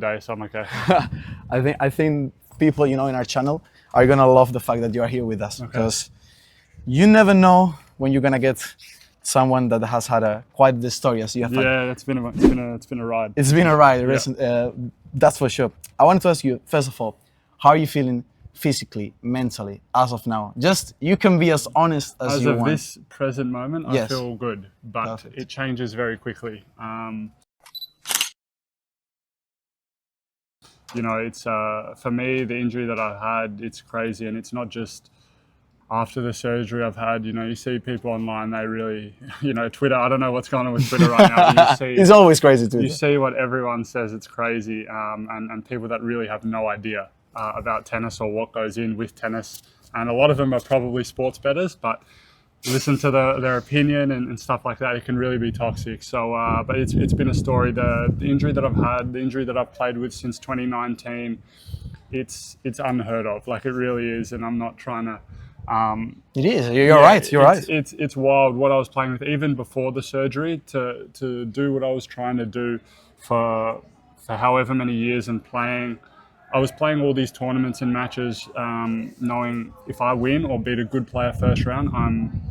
day, so I'm okay. I think people, you know, in our channel are gonna love the fact that you are here with us, because you never know when you're gonna get someone that has had quite the story as you have. Yeah, it's been a ride. It's been a ride, that's for sure. I wanted to ask you, first of all, how are you feeling physically, mentally, as of now? Just, you can be as honest as you want. As of this present moment, I feel good, but it changes very quickly. You know, it's for me, the injury that I've had, it's crazy, and it's not just after the surgery I've had. You know, you see people online, they really, you know, Twitter, I don't know what's going on with Twitter right now. But you see, it's always crazy, Twitter. You see what everyone says, it's crazy, and people that really have no idea about tennis or what goes in with tennis. And a lot of them are probably sports bettors, but listen to their opinion and stuff like that. It can really be toxic. So, but it's been a story. The injury that I've had, the injury that I've played with since 2019, it's unheard of. Like, it really is. And I'm not trying to. It is. You're right. You're right. It's wild what I was playing with even before the surgery to do what I was trying to do for however many years and playing. I was playing all these tournaments and matches, knowing if I win or beat a good player first round, I'm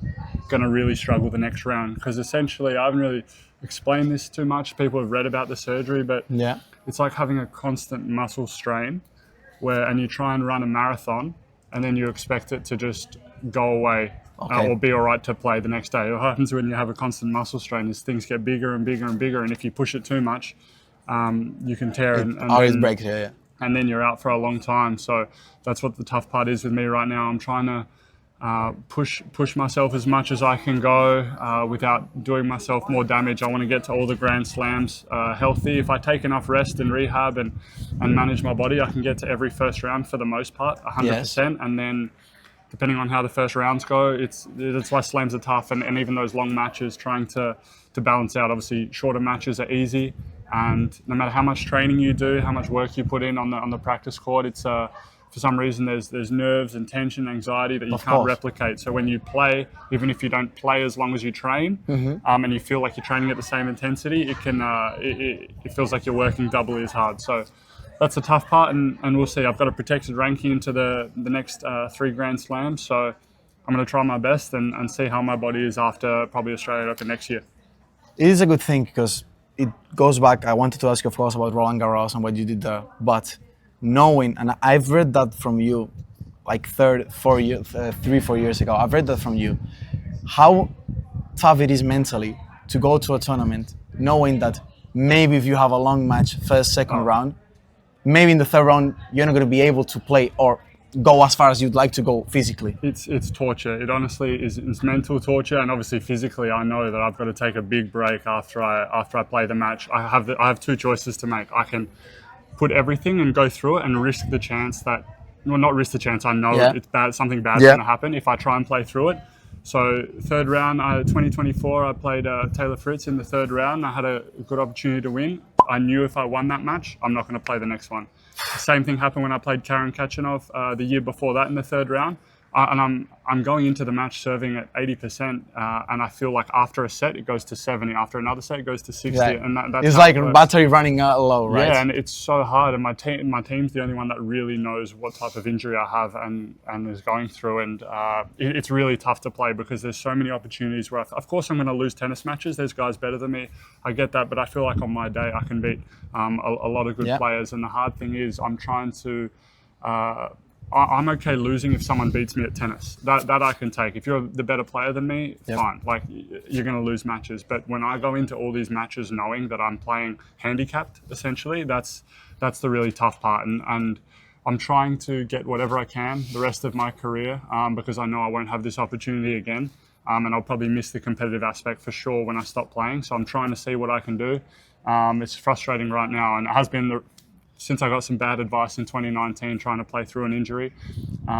going to really struggle the next round. Because essentially, I haven't really explained this too much. People have read about the surgery, but it's like having a constant muscle strain and you try and run a marathon and then you expect it to just go away or be all right to play the next day. What happens when you have a constant muscle strain is things get bigger and bigger and bigger. And if you push it too much, you can tear it. And always break, and then you're out for a long time. So that's what the tough part is with me right now. I'm trying to push myself as much as I can go without doing myself more damage. I want to get to all the Grand Slams healthy. If I take enough rest and rehab and manage my body, I can get to every first round for the most part, 100%. And then depending on how the first rounds go, that's why slams are tough. And even those long matches, trying to balance out. Obviously, shorter matches are easy. And no matter how much training you do, how much work you put in on the practice court, it's for some reason there's nerves and tension, anxiety that you can't replicate. So when you play, even if you don't play as long as you train, and you feel like you're training at the same intensity, it feels like you're working doubly as hard. So that's the tough part, and we'll see. I've got a protected ranking into the next 3 Grand Slams, so I'm going to try my best and see how my body is after probably Australia Open next year. It is a good thing because it goes back. I wanted to ask you, of course, about Roland Garros and what you did there, but knowing, and I've read that from you like 3-4 years ago, I've read that from you, how tough it is mentally to go to a tournament knowing that maybe if you have a long match, first, second round, maybe in the third round, you're not going to be able to play or go as far as you'd like to go physically. It's torture. It honestly is. It's mental torture, and obviously physically, I know that I've got to take a big break after I play the match. I have 2 choices to make. I can put everything and go through it and risk the chance that, well, not risk the chance. I know it's bad. Something bad's going to happen if I try and play through it. So third round, 2024, I played Taylor Fritz in the third round. I had a good opportunity to win. I knew if I won that match, I'm not going to play the next one. Same thing happened when I played Karen Khachanov the year before that in the third round. And I'm going into the match serving at 80%, and I feel like after a set it goes to 70, after another set it goes to 60, and that's it's like battery running low, right? Yeah, and it's so hard. And my team's the only one that really knows what type of injury I have and is going through, and it's really tough to play because there's so many opportunities where, of course, I'm going to lose tennis matches. There's guys better than me. I get that, but I feel like on my day I can beat a lot of good players. And the hard thing is I'm trying to. I'm okay losing if someone beats me at tennis. That I can take. If you're the better player than me, fine. Like, you're going to lose matches. But when I go into all these matches knowing that I'm playing handicapped, essentially, that's the really tough part. And I'm trying to get whatever I can the rest of my career because I know I won't have this opportunity again. And I'll probably miss the competitive aspect for sure when I stop playing. So I'm trying to see what I can do. It's frustrating right now, and it has been since I got some bad advice in 2019 trying to play through an injury.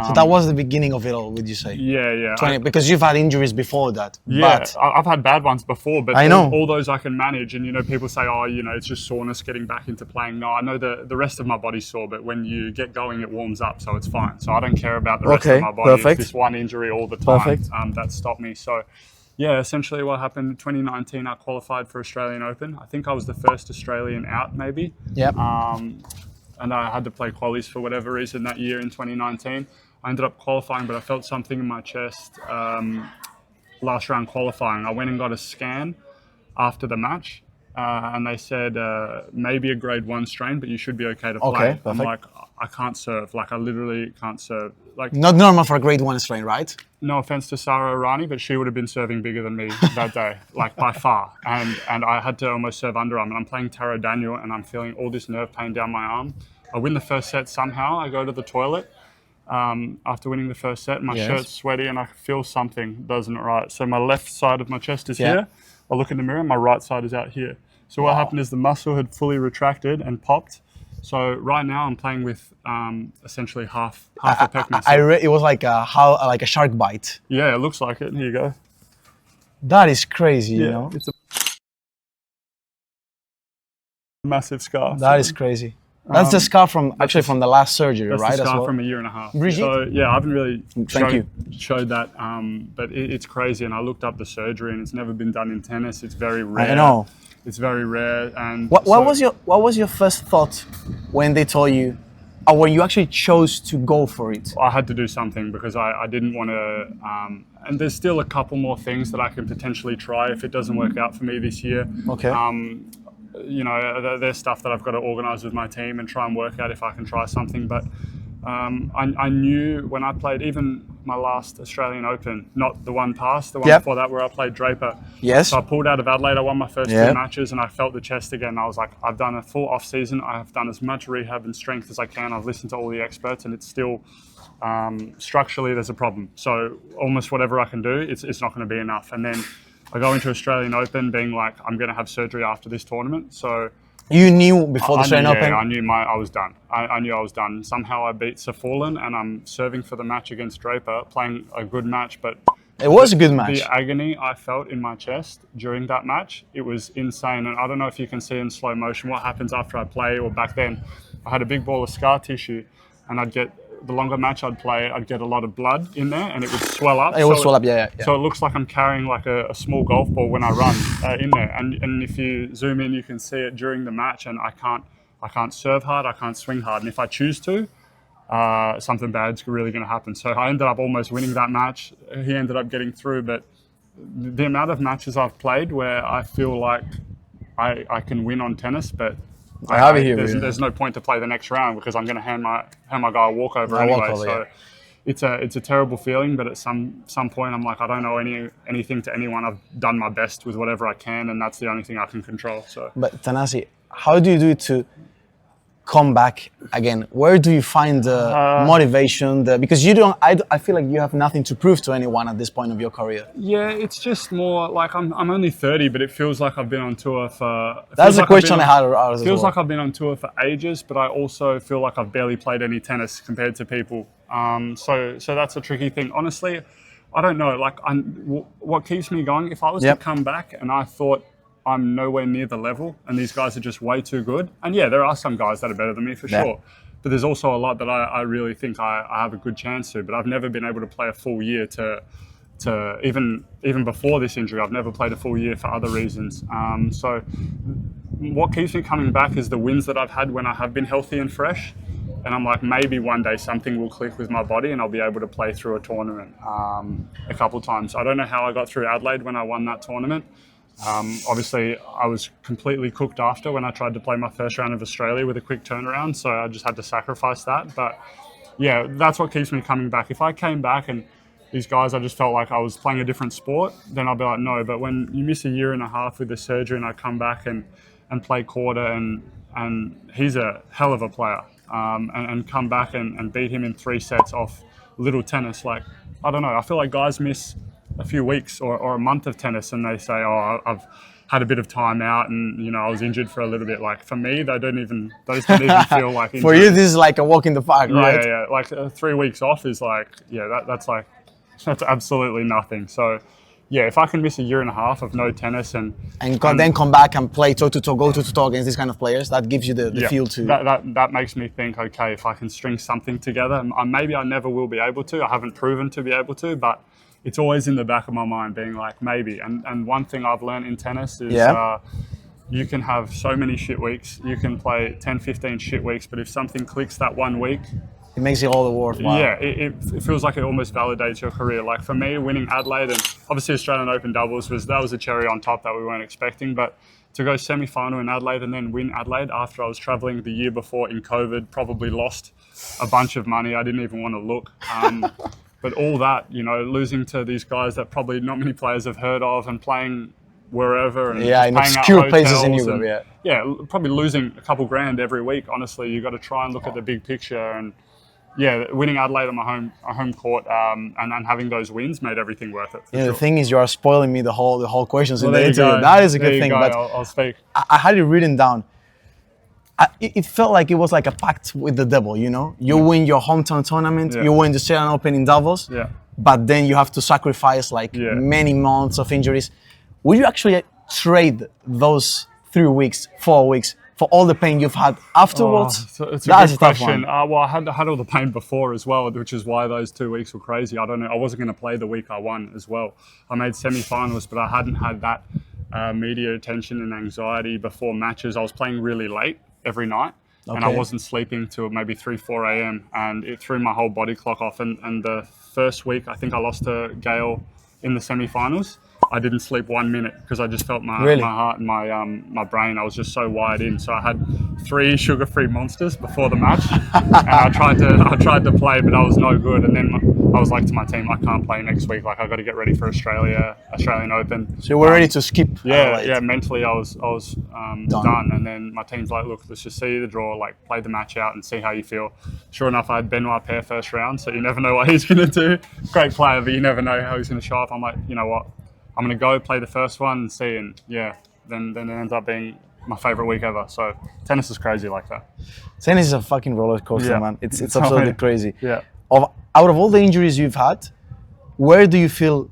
So that was the beginning of it all, would you say? Yeah. Because you've had injuries before that. Yeah, but I've had bad ones before, but I know. All those I can manage. And, people say, oh, it's just soreness getting back into playing. No, I know the rest of my body's sore, but when you get going, it warms up, so it's fine. So I don't care about the rest of my body. It's this one injury all the time that stopped me. So Yeah, essentially what happened in 2019, I qualified for Australian Open. I think I was the first Australian out, maybe. Yep. And I had to play qualies for whatever reason that year in 2019. I ended up qualifying, but I felt something in my chest last round qualifying. I went and got a scan after the match, and they said maybe a grade 1 strain, but you should be okay to play. Okay, perfect. I'm like, I can't serve. Like, I literally can't serve. Like, Not normal for a grade 1 strain, right? no offense to Sarah Irani, but she would have been serving bigger than me that day, like by far. And I had to almost serve underarm. And I'm playing Taro Daniel, and I'm feeling all this nerve pain down my arm. I win the first set somehow. I go to the toilet after winning the first set. My shirt's sweaty, and I feel something doesn't right. So my left side of my chest is here. I look in the mirror, my right side is out here. So what happened is the muscle had fully retracted and popped. So right now I'm playing with essentially half a pec muscle. It was like a shark bite. Yeah, it looks like it. Here you go. That is crazy, you know? It's a massive scar. That is crazy. That's the scar from the last surgery, that's right? That's the scar as well? from a year and a half. Brigitte? So yeah, I haven't really Thank showed that, but it's crazy. And I looked up the surgery, and it's never been done in tennis. It's very rare. I know. It's very rare. And What was your first thought when they told you, or when you actually chose to go for it? I had to do something because I didn't want to. And there's still a couple more things that I can potentially try if it doesn't work out for me this year. Okay. You know, there's stuff that I've got to organise with my team and try and work out if I can try something. But I knew when I played even my last Australian Open, not the one past, the one before that where I played Draper. Yes. So I pulled out of Adelaide, I won my first 2 matches, and I felt the chest again. I was like, I've done a full off season. I have done as much rehab and strength as I can. I've listened to all the experts, and it's still structurally there's a problem. So almost whatever I can do, it's not going to be enough. And then I go into Australian Open being like, I'm going to have surgery after this tournament. So you knew before the Australian Open? Yeah, I knew I was done. I knew I was done. Somehow I beat Safulin, and I'm serving for the match against Draper, playing a good match, but it was a good match. The agony I felt in my chest during that match, it was insane. And I don't know if you can see in slow motion what happens after I play, or back then. I had a big ball of scar tissue, and the longer match I'd play, I'd get a lot of blood in there, and it would swell up. It would swell up, yeah. So it looks like I'm carrying like a small golf ball when I run in there. And if you zoom in, you can see it during the match, and I can't serve hard, I can't swing hard. And if I choose to, something bad's really going to happen. So I ended up almost winning that match. He ended up getting through, but the amount of matches I've played where I feel like I can win on tennis, but there's no point to play the next round because I'm going to hand my guy a walkover anyway. So it's a terrible feeling, but at some point I'm like, I don't know anything to anyone. I've done my best with whatever I can, and that's the only thing I can control. So, but Thanasi, how do you do it to come back again? Where do you find the motivation? Because you don't. I feel like you have nothing to prove to anyone at this point of your career. Yeah, it's just more like I'm only 30, but it feels like I've been on tour for. That's the question I had. It feels like I've been on tour for ages, but I also feel like I've barely played any tennis compared to people. So that's a tricky thing. Honestly, I don't know. Like, what keeps me going? If I was to come back and I thought I'm nowhere near the level and these guys are just way too good. And yeah, there are some guys that are better than me for sure. But there's also a lot that I really think I have a good chance to. But I've never been able to play a full year to even before this injury. I've never played a full year for other reasons. So what keeps me coming back is the wins that I've had when I have been healthy and fresh. And I'm like, maybe one day something will click with my body and I'll be able to play through a tournament a couple times. I don't know how I got through Adelaide when I won that tournament. Obviously, I was completely cooked after when I tried to play my first round of Australia with a quick turnaround, so I just had to sacrifice that. But yeah, that's what keeps me coming back. If I came back and these guys, I just felt like I was playing a different sport, then I'll be like, no. But when you miss a year and a half with the surgery and I come back and play quarter and he's a hell of a player, and come back and beat him in 3 sets off little tennis, like, I don't know, I feel like guys miss a few weeks or a month of tennis and they say, oh, I've had a bit of time out and, I was injured for a little bit. Like, for me, those don't even feel like injury. For you, this is like a walk in the park, right? Yeah. Like 3 weeks off is like, that's absolutely nothing. So, yeah, if I can miss a year and a half of no tennis and then come back and play toe-to-toe, go toe-to-toe against these kind of players, that gives you the feel to... That makes me think, okay, if I can string something together, maybe I never will be able to. I haven't proven to be able to, but it's always in the back of my mind being like, maybe. And one thing I've learned in tennis is you can have so many shit weeks. You can play 10, 15 shit weeks, but if something clicks that 1 week, it makes it all the worthwhile. Yeah, it feels like it almost validates your career. Like for me, winning Adelaide and obviously Australian Open doubles was a cherry on top that we weren't expecting. But to go semi-final in Adelaide and then win Adelaide after I was traveling the year before in COVID, probably lost a bunch of money. I didn't even want to look. But all that, you know, losing to these guys that probably not many players have heard of and playing wherever and in obscure places in Europe, probably losing a couple grand every week. Honestly, you got to try and look at the big picture. And winning Adelaide on my home court and having those wins made everything worth it. The thing is, you are spoiling me the whole questions in there the you interview. go. That is a There good you thing. go. But I'll speak. I had it written down. It felt like it was like a pact with the devil. You know, you win your hometown tournament, you win the Australian Open in Davos, but then you have to sacrifice like many months of injuries. Would you actually trade those 3 weeks, 4 weeks for all the pain you've had afterwards? It's a good question. Well, I had all the pain before as well, which is why those 2 weeks were crazy. I don't know. I wasn't going to play the week I won as well. I made semi-finals, but I hadn't had that media attention and anxiety before matches. I was playing really late every night, and I wasn't sleeping till maybe 3, 4 a.m. and it threw my whole body clock off. And the first week, I think I lost to Gail in the semi-finals. I didn't sleep 1 minute because I just felt my heart and my brain. I was just so wired in. So I had 3 sugar-free monsters before the match, and I tried to play, but I was no good. And then I was like to my team, I can't play next week. Like I got to get ready for Australian Open. So you were ready to skip? Yeah. Mentally, I was done. And then my team's like, look, let's just see the draw, like play the match out and see how you feel. Sure enough, I had Benoit Paire first round, so you never know what he's going to do. Great player, but you never know how he's going to show up. I'm like, you know what? I'm going to go play the first one and see, and then it ends up being my favorite week ever. So tennis is crazy like that. Tennis is a fucking roller coaster, man. It's absolutely crazy. Yeah. Out of all the injuries you've had, where do you feel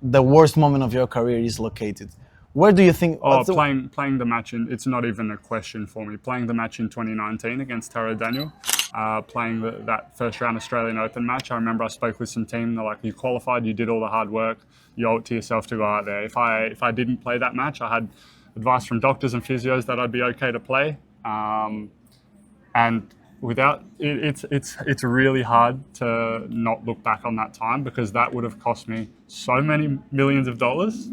the worst moment of your career is located? Where do you think? Playing the match it's not even a question for me. Playing the match in 2019 against Taro Daniel, playing that first round Australian Open match. I remember I spoke with some team. They're like, "You qualified. You did all the hard work. You owe it to yourself to go out there." If I didn't play that match, I had advice from doctors and physios that I'd be okay to play. And without it's really hard to not look back on that time because that would have cost me so many millions of dollars.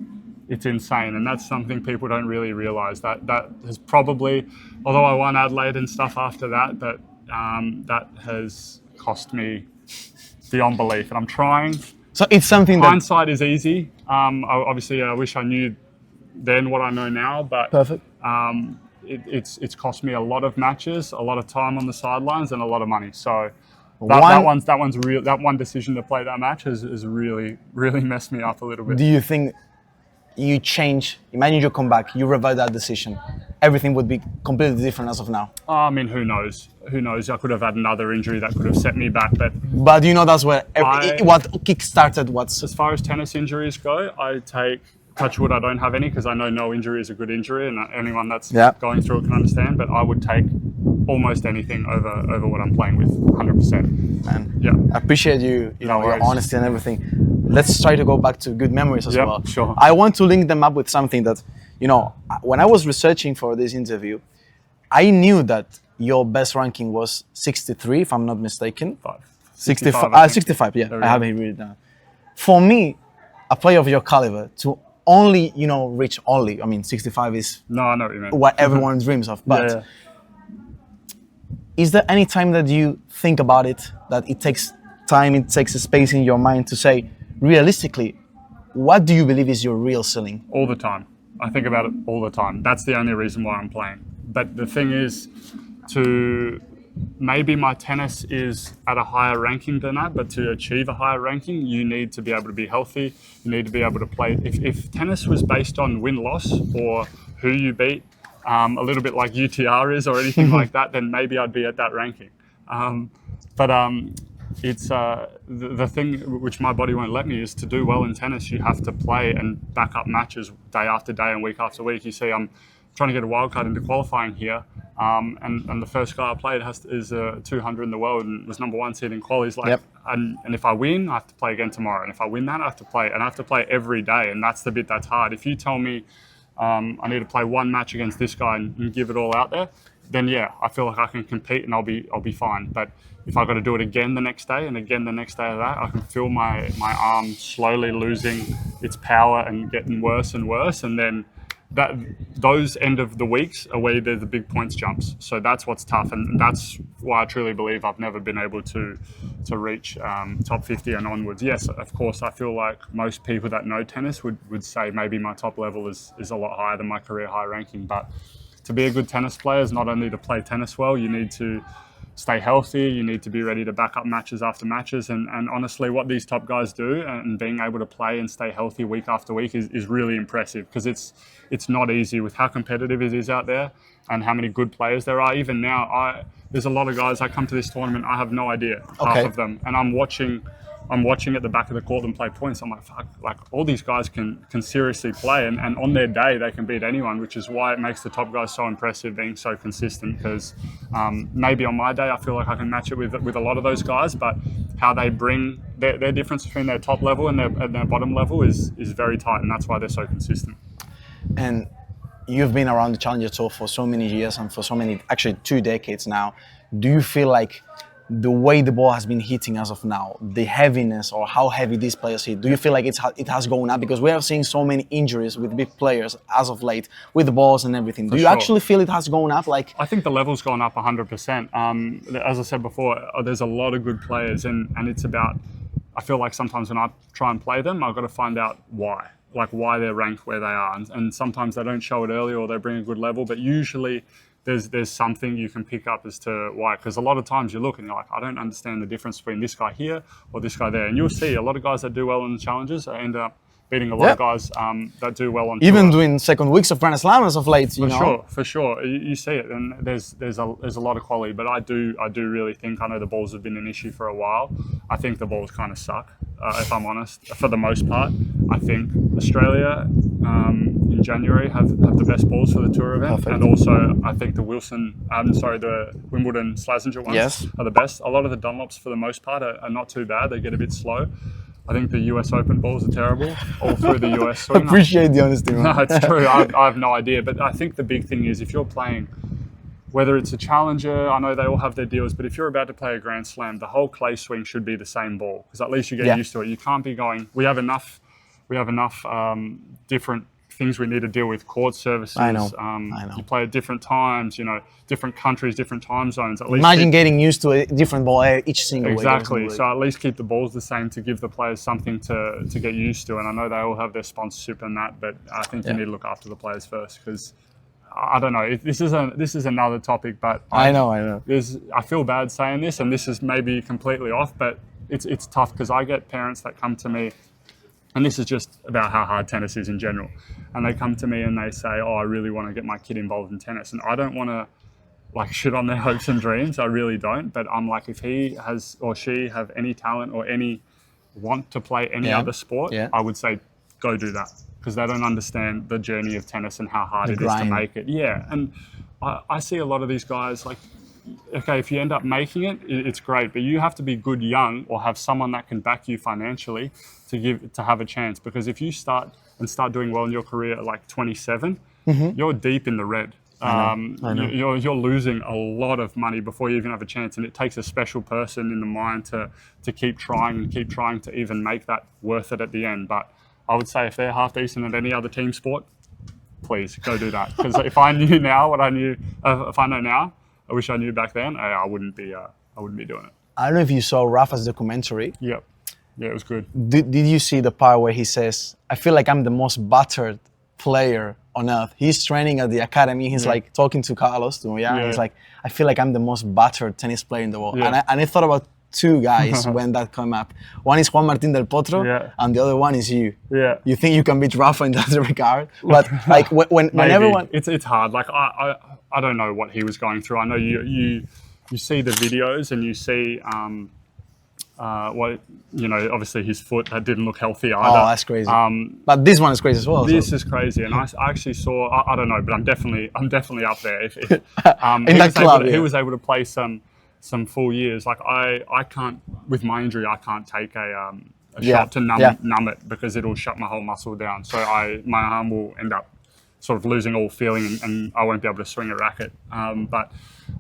It's insane, and that's something people don't really realize. That has probably, although I won Adelaide and stuff after that, that has cost me beyond belief. And I'm trying. So it's something hindsight is easy. Obviously, I wish I knew then what I know now, but perfect. It's cost me a lot of matches, a lot of time on the sidelines, and a lot of money. So that one decision to play that match has really messed me up a little bit. Do you think you change? Imagine you come back, you revise that decision, everything would be completely different as of now. I mean, who knows? Who knows? I could have had another injury that could have set me back, but you know that's where what kick-started what's. As far as tennis injuries go, I take. Touch wood, I don't have any because I know no injury is a good injury, and anyone that's going through it can understand. But I would take almost anything over what I'm playing with, 100%. Man, I appreciate your honesty and everything. Let's try to go back to good memories as well. Sure. I want to link them up with something that, when I was researching for this interview, I knew that your best ranking was 63, if I'm not mistaken. 65. 65. Yeah, I have it written down. For me, a player of your caliber to only, reach only. I mean, 65 is no, I know what you mean. What everyone dreams of. But is there any time that you think about it, that it takes time, it takes a space in your mind to say, realistically, what do you believe is your real ceiling? All the time. I think about it all the time. That's the only reason why I'm playing. But the thing is, maybe my tennis is at a higher ranking than that, but to achieve a higher ranking, you need to be able to be healthy. You need to be able to play. If tennis was based on win-loss or who you beat, a little bit like UTR is or anything like that, then maybe I'd be at that ranking. It's the thing which my body won't let me is to do well in tennis, you have to play and back up matches day after day and week after week. You see, I'm trying to get a wild card into qualifying here. And the first guy I played is 200 in the world and was number 1 seed in quali. He's like, Yep. and if I win, I have to play again tomorrow. And if I win that, I have to play. And I have to play every day. And that's the bit that's hard. If you tell me I need to play 1 match against this guy and give it all out there, then yeah, I feel like I can compete and I'll be fine. But if I've got to do it again the next day and again the next day of that, I can feel my arm slowly losing its power and getting worse and worse. And then those end of the weeks are where there's the big points jumps. So that's what's tough, and that's why I truly believe I've never been able to reach top 50 and onwards. Yes, of course, I feel like most people that know tennis would say maybe my top level is a lot higher than my career high ranking. But to be a good tennis player is not only to play tennis well, you need to stay healthy, you need to be ready to back up matches after matches, and honestly what these top guys do and being able to play and stay healthy week after week is really impressive, because it's not easy with how competitive it is out there and how many good players there are. Even now, there's a lot of guys, I come to this tournament, I have no idea, half of them, and I'm watching at the back of the court them play points. I'm like, fuck, like all these guys can seriously play, and on their day they can beat anyone, which is why it makes the top guys so impressive, being so consistent. Because maybe on my day I feel like I can match it with a lot of those guys, but how they bring their difference between their top level and their bottom level is very tight, and that's why they're so consistent. And you've been around the Challenger Tour for so many years and for so many, actually 2 decades now. Do you feel like the way the ball has been hitting as of now, the heaviness or how heavy these players hit, do you feel like it has gone up? Because we are seeing so many injuries with big players as of late, with the balls and everything. Do you actually feel it has gone up? Like, I think the level's gone up 100%. As I said before, there's a lot of good players, and it's about, I feel like sometimes when I try and play them, I've got to find out why. Like why they're ranked where they are. And sometimes they don't show it early or they bring a good level, but usually there's something you can pick up as to why. Because a lot of times you look and you're like, I don't understand the difference between this guy here or this guy there. And you'll see a lot of guys that do well in the challenges end up beating a lot of guys that do well on even tour. doing second weeks of Grand Slam as of late, you know. For sure. You see it, and there's a lot of quality. But I do really think, I know the balls have been an issue for a while. I think the balls kind of suck, if I'm honest. For the most part, I think Australia in January have the best balls for the tour event. Perfect. And also I think the the Wimbledon Slazenger ones are the best. A lot of the Dunlops for the most part are not too bad. They get a bit slow. I think the US Open balls are terrible, all through the US swing. Appreciate the honesty, man. No, it's true. I have no idea. But I think the big thing is, if you're playing, whether it's a challenger, I know they all have their deals, but if you're about to play a Grand Slam, the whole clay swing should be the same ball, because at least you get used to it. You can't be going, we have enough different things we need to deal with, court services. I know. You play at different times, different countries, different time zones. At least imagine getting used to a different ball each single week. Exactly. So at least keep the balls the same to give the players something to get used to. And I know they all have their sponsorship and that, but I think you need to look after the players first, because I don't know. This is another topic, but I know. I feel bad saying this, and this is maybe completely off, but it's tough, because I get parents that come to me, and this is just about how hard tennis is in general. And they come to me and they say, oh, I really want to get my kid involved in tennis. And I don't want to shit on their hopes and dreams. I really don't. But I'm like, if he has or she have any talent or any want to play any other sport, I would say go do that, because they don't understand the journey of tennis and how hard it is to make it. Yeah. And I see a lot of these guys, like, okay, if you end up making it, it's great, but you have to be good young or have someone that can back you financially to have a chance. Because if you start doing well in your career at like 27, you're deep in the red. I know. You're losing a lot of money before you even have a chance, and it takes a special person in the mind to keep trying to even make that worth it at the end. But I would say if they're half decent at any other team sport, please go do that. Because if I knew now what I knew, if I know now, I wish I knew back then, I wouldn't be doing it. I don't know if you saw Rafa's documentary. Yep. Yeah, it was good. Did you see the part where he says, I feel like I'm the most battered player on earth? He's training at the academy. He's like talking to Carlos. He's like, I feel like I'm the most battered tennis player in the world. Yeah. And I thought about two guys when that came up. One is Juan Martín del Potro, and the other one is you. Yeah. You think you can beat Rafa in that regard? But like when everyone... It's hard. Like I don't know what he was going through. I know you see the videos and you see obviously his foot, that didn't look healthy Oh, either. that's crazy. But this one is crazy as well. This is crazy, and I actually saw. I don't know, but I'm definitely up there. If in that club, he was able to play some full years. Like I can't, with my injury, I can't take a shot to numb it because it'll shut my whole muscle down. So my arm will end up sort of losing all feeling, and I won't be able to swing a racket. But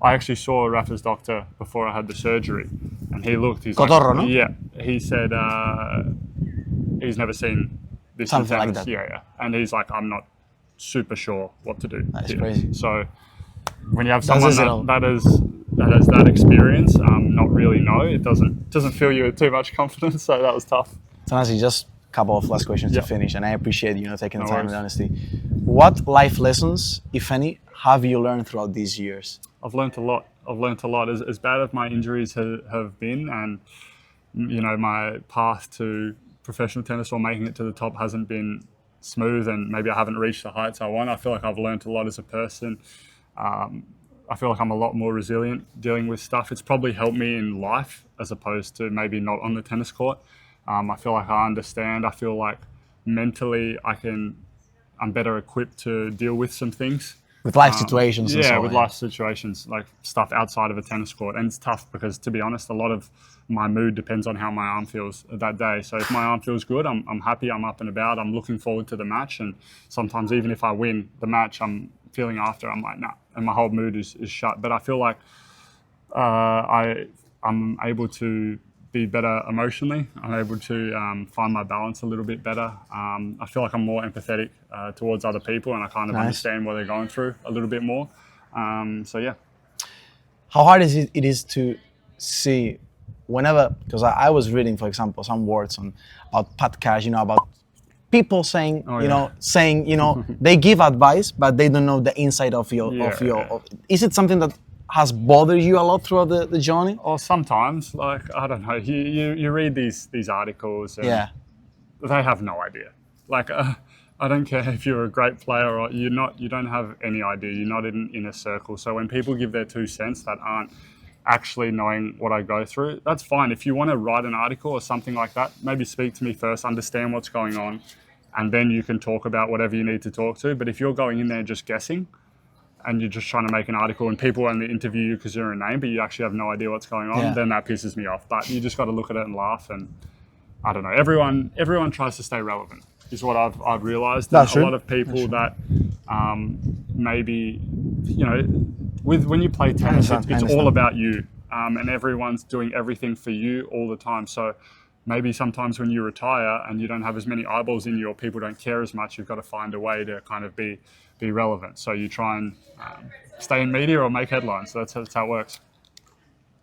I actually saw Rafa's doctor before I had the surgery, and he looked. He's Cotorro, like, no? yeah. He said he's never seen this in Something like tennis. that. Yeah, and he's like, I'm not super sure what to do. That's crazy. So when you have someone Zero. that has that experience, not really know, it doesn't fill you with too much confidence. So that was tough. Tanasi, just a couple of last questions Yeah. to finish, and I appreciate taking the No time worries. and honesty. What life lessons, if any, have you learned throughout these years? I've learnt a lot. As bad as my injuries have been, and my path to professional tennis or making it to the top hasn't been smooth, and maybe I haven't reached the heights I want. I feel like I've learnt a lot as a person. I feel like I'm a lot more resilient dealing with stuff. It's probably helped me in life as opposed to maybe not on the tennis court. I feel like I understand. I feel like mentally I'm better equipped to deal with some things. With life situations and so Yeah, on. with life situations, like stuff outside of a tennis court. And it's tough because, to be honest, a lot of my mood depends on how my arm feels that day. So if my arm feels good, I'm happy, I'm up and about, I'm looking forward to the match. And sometimes even if I win the match, I'm feeling after, I'm like, nah, and my whole mood is shut. But I feel like I'm able to be better emotionally. I'm able to find my balance a little bit better. I feel like I'm more empathetic towards other people, and I kind of understand what they're going through a little bit more. So yeah. How hard is it is to see whenever, because I was reading, for example, some words about podcast, about people saying, they give advice, but they don't know the inside of your. Is it something that has bothered you a lot throughout the journey? Or sometimes, like, I don't know, you read these articles and they have no idea. Like, I don't care if you're a great player or you don't have any idea. You're not in a circle. So when people give their 2 cents that aren't actually knowing what I go through, that's fine. If you want to write an article or something like that, maybe speak to me first, understand what's going on, and then you can talk about whatever you need to talk to. But if you're going in there just guessing, and you're just trying to make an article and people only interview you because you're a name, but you actually have no idea what's going on, then that pisses me off. But you just got to look at it and laugh. And I don't know, everyone tries to stay relevant is what I've realized. That's true. A lot of people that maybe, when you play tennis, it's all about you. And everyone's doing everything for you all the time. So maybe sometimes when you retire and you don't have as many eyeballs in you or people don't care as much, you've got to find a way to kind of be relevant. So you try and stay in media or make headlines. So that's how it works.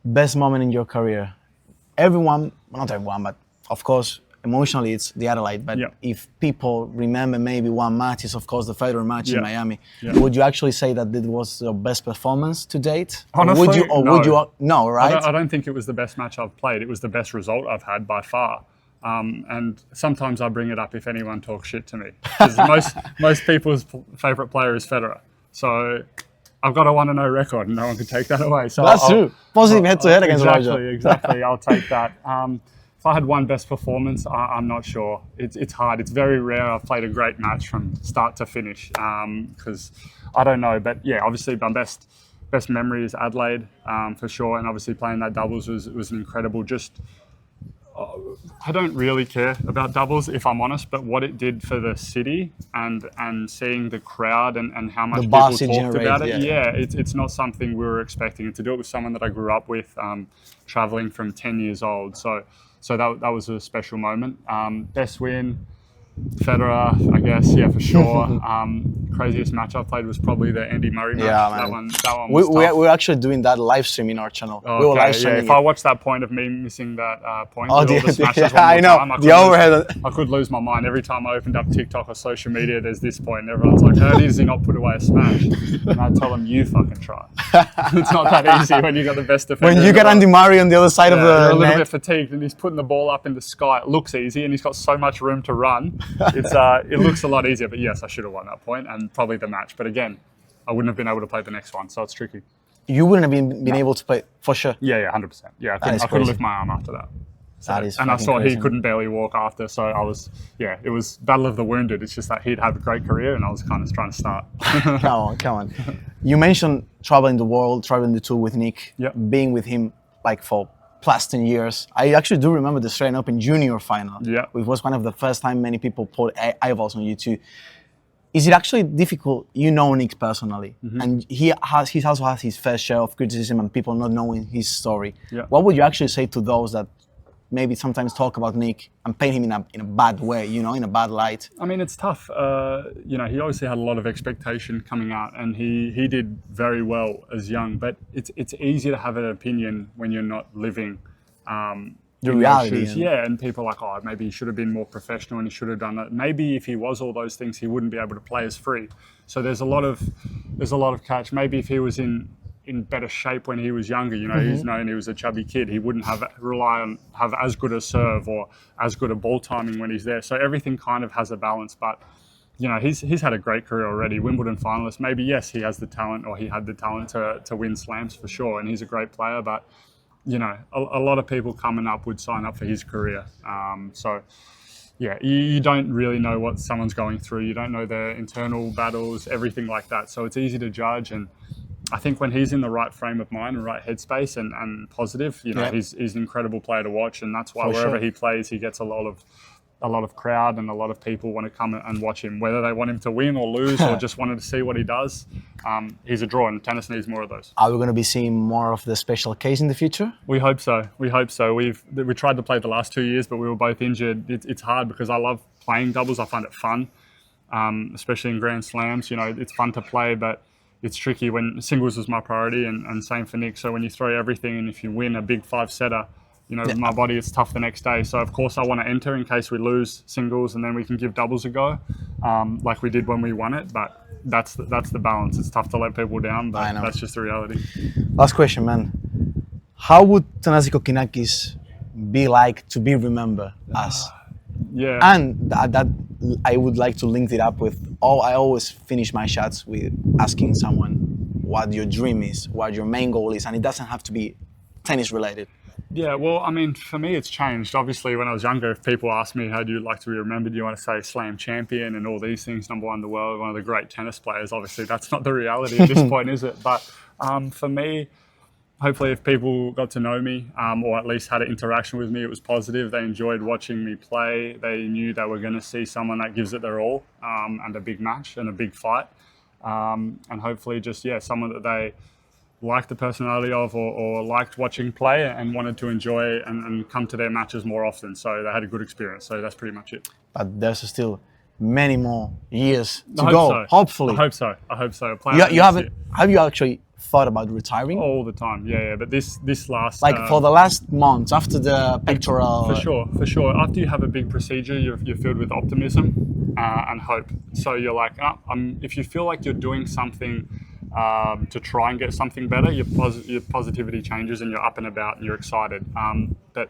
Best moment in your career? Everyone, not everyone, but of course, emotionally it's the Adelaide. But if people remember maybe one match, is of course the Federer match in Miami. Would you actually say that it was your best performance to date? Honestly, no, right? I don't think it was the best match I've played. It was the best result I've had by far. And sometimes I bring it up if anyone talks shit to me. Because most people's favourite player is Federer. So I've got a 1-0 record and no one can take that away. So that's true. Positive head-to-head against Roger. Exactly. I'll take that. If I had one best performance, I'm not sure. It's hard. It's very rare I've played a great match from start to finish. Because I don't know. But yeah, obviously my best memory is Adelaide for sure. And obviously playing that doubles was an incredible. I don't really care about doubles, if I'm honest, but what it did for the city and seeing the crowd and how much people talked about it, it's not something we were expecting. And to do it with someone that I grew up with, traveling from 10 years old. So that was a special moment. Best win, Federer, I guess, for sure. Craziest match I played was probably the Andy Murray match. That one was tough. We're actually doing that live stream in our channel. Okay, we were live streaming if I watched that point of me missing that point, with all the smashes I know. I could lose my mind. Every time I opened up TikTok or social media, there's this point, and everyone's like, how does he not put away a smash? And I tell them, you fucking try. It's not that easy when you got the best defender. When you got Andy Murray on the other side of the you're a little net. bit fatigued, and he's putting the ball up in the sky. It looks easy, and he's got so much room to run. It looks a lot easier, but yes, I should have won that point and probably the match. But again, I wouldn't have been able to play the next one, so it's tricky. You wouldn't have been able to play, for sure. Yeah, 100%. Yeah, I couldn't lift my arm after that. So, That is and I fucking saw he crazy. couldn't barely walk after, so I was, yeah, it was battle of the wounded. It's just that he'd have a great career, and I was kind of trying to start. Come on. You mentioned traveling the world, traveling the tour with Nick, Yep. being with him like for plus 10 years. I actually do remember the Australian Open junior final. Yeah. It was one of the first time many people put eyeballs on you too. Is it actually difficult? You know Nick personally, and he also has his fair share of criticism and people not knowing his story. Yeah. What would you actually say to those that maybe sometimes talk about Nick and paint him in a bad way, you know, in a bad light? I mean, it's tough. You know, he obviously had a lot of expectation coming out, and he did very well as young. But it's easy to have an opinion when you're not living The in those reality, shoes. yeah. Yeah, and people are like, oh, maybe he should have been more professional and he should have done that. Maybe if he was all those things, he wouldn't be able to play as free. So there's a lot of catch. Maybe if he was in better shape when he was younger, you know, he's known he was a chubby kid, he wouldn't have as good a serve or as good a ball timing when he's there. So everything kind of has a balance, but you know, he's had a great career already. Wimbledon finalist, maybe yes, he has the talent, or he had the talent to win slams for sure, and he's a great player, but you know, a lot of people coming up would sign up for his career. So yeah, you don't really know what someone's going through. You don't know their internal battles, everything like that. So it's easy to judge. And I think when he's in the right frame of mind and right headspace and positive, you know, Yeah. he's an incredible player to watch. And that's why For wherever sure. he plays, he gets a lot of crowd, and a lot of people want to come and watch him, whether they want him to win or lose or just wanted to see what he does. He's a draw, and tennis needs more of those. Are we going to be seeing more of the special case in the future? We hope so. We hope so. We tried to play the last 2 years, but we were both injured. It's hard because I love playing doubles. I find it fun, especially in Grand Slams. You know, it's fun to play, but it's tricky when singles was my priority, and same for Nick. So when you throw everything, and if you win a big 5-setter, you know, my body is tough the next day. So of course I want to enter in case we lose singles, and then we can give doubles a go, like we did when we won it. But that's the balance. It's tough to let people down, I but know. that's just the reality. Last question, man. How would THANASI KOKKINAKIS be like to be remembered as? Yeah. And that I would like to link it up with I always finish my chats with asking someone what your dream is, what your main goal is, and it doesn't have to be tennis related. Yeah, well, I mean, for me, it's changed. Obviously, when I was younger, if people asked me, how do you like to be remembered? You want to say slam champion and all these things, number one in the world, one of the great tennis players. Obviously, that's not the reality at this point, is it? But for me, hopefully if people got to know me, or at least had an interaction with me, it was positive. They enjoyed watching me play. They knew they were going to see someone that gives it their all, and a big match and a big fight. And hopefully just, yeah, someone that they liked the personality of, or liked watching play and wanted to enjoy and come to their matches more often. So they had a good experience. So that's pretty much it. But there's still many more years to I hope go, so. hopefully. I hope so. I hope so. You haven't, have you actually thought about retiring? All the time, yeah. But this last, Like for the last months after the pectoral. For sure. After you have a big procedure, you're filled with optimism and hope. So you're like, if you feel like you're doing something to try and get something better, your positivity changes and you're up and about and you're excited. But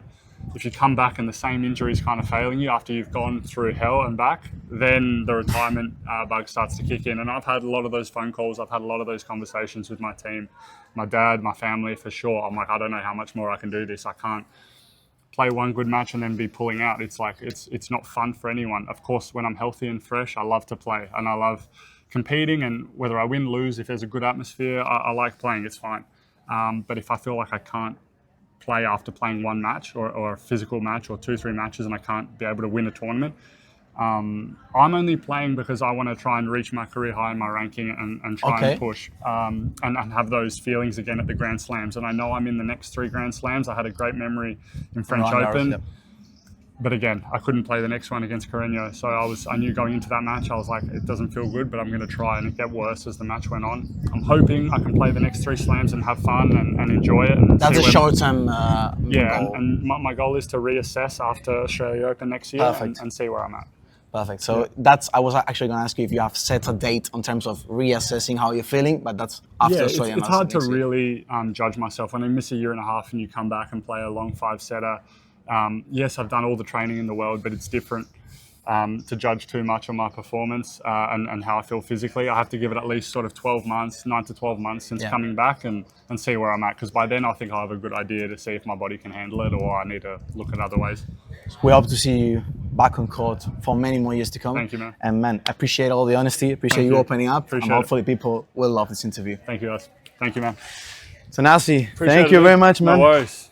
if you come back and the same injury is kind of failing you after you've gone through hell and back, then the retirement bug starts to kick in. And I've had a lot of those phone calls. I've had a lot of those conversations with my team, my dad, my family, for sure. I'm like, I don't know how much more I can do this. I can't play one good match and then be pulling out. It's like, it's not fun for anyone. Of course, when I'm healthy and fresh, I love to play and I love competing, and whether I win, lose, if there's a good atmosphere, I like playing, it's fine. But if I feel like I can't play after playing one match or a physical match or 2-3 matches and I can't be able to win a tournament, I'm only playing because I want to try and reach my career high in my ranking and try and push and have those feelings again at the Grand Slams. And I know I'm in the next 3 Grand Slams. I had a great memory in French Open. Yep. But again, I couldn't play the next one against Kyrgios. So I knew going into that match, I was like, it doesn't feel good, but I'm going to try, and it got worse as the match went on. I'm hoping I can play the next 3 slams and have fun and enjoy it. And that's a short-term yeah, goal. and my goal is to reassess after Australia Open next year and see where I'm at. Perfect. So I was actually going to ask you if you have set a date in terms of reassessing how you're feeling, but that's after Australia. It's hard to really judge myself. When I miss a year and a half and you come back and play a long 5-setter, yes, I've done all the training in the world, but it's different to judge too much on my performance and how I feel physically. I have to give it at least sort of 12 months, 9 to 12 months since coming back and see where I'm at. Because by then I think I'll have a good idea to see if my body can handle it or I need to look at other ways. We hope to see you back on court for many more years to come. Thank you, man. And man, I appreciate all the honesty. Appreciate you opening up. Appreciate and hopefully people will love this interview. Thank you, guys. Thank you, man. THANASI, Appreciate thank you it, very much, man. No worries.